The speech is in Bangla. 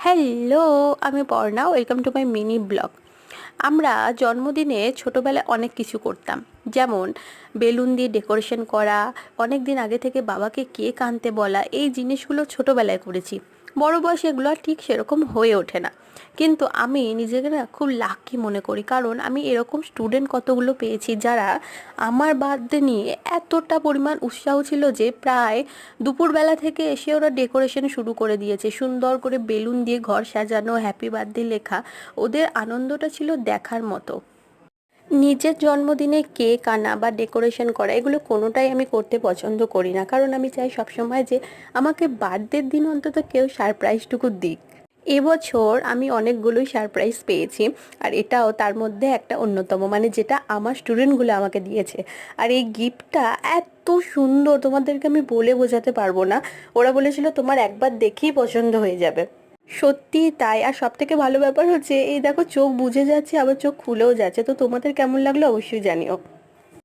হ্যালো, আমি Parna. Welcome to my mini blog. আমরা জন্মদিনে ছোটোবেলায় অনেক কিছু করতাম, যেমন বেলুন দিয়ে ডেকোরেশন করা, অনেক দিন আগে থেকে বাবাকে কেক আনতে বলা। এই জিনিসগুলো ছোটোবেলায় করেছি। বড় বয়সে এগুলো আর ঠিক সেরকম হয়ে ওঠে না, কিন্তু আমি নিজেকে না খুব লাকি মনে করি, কারণ আমি এরকম স্টুডেন্ট কতগুলো পেয়েছি যারা আমার বার্থডে নিয়ে এতটা পরিমাণ উৎসাহ ছিল যে প্রায় দুপুরবেলা থেকে এসে ওরা ডেকোরেশন শুরু করে দিয়েছে, সুন্দর করে বেলুন দিয়ে ঘর সাজানো, হ্যাপি বার্থডে লেখা। ওদের আনন্দটা ছিল দেখার মতো। নিজের জন্মদিনে কেক আনা বা ডেকোরেশন করা এগুলো কোনোটাই আমি করতে পছন্দ করি না, কারণ আমি চাই সবসময় যে আমাকে বার্থডের দিন অন্তত কেউ সারপ্রাইজটুকু দিক। এবছর আমি অনেকগুলোই সারপ্রাইজ পেয়েছি, আর এটাও তার মধ্যে একটা অন্যতম, মানে যেটা আমার স্টুডেন্টগুলো আমাকে দিয়েছে। আর এই গিফটটা এত সুন্দর, তোমাদেরকে আমি বলে বোঝাতে পারবো না। ওরা বলেছিল তোমার একবার দেখেই পছন্দ হয়ে যাবে। সত্যি তাই। আর সব থেকে ভালো ব্যাপার হচ্ছে, এই দেখো চোখ বুজে যাচ্ছে আবার চোখ খুলেও যাচ্ছে। তো তোমাদের কেমন লাগলো অবশ্যই জানিও।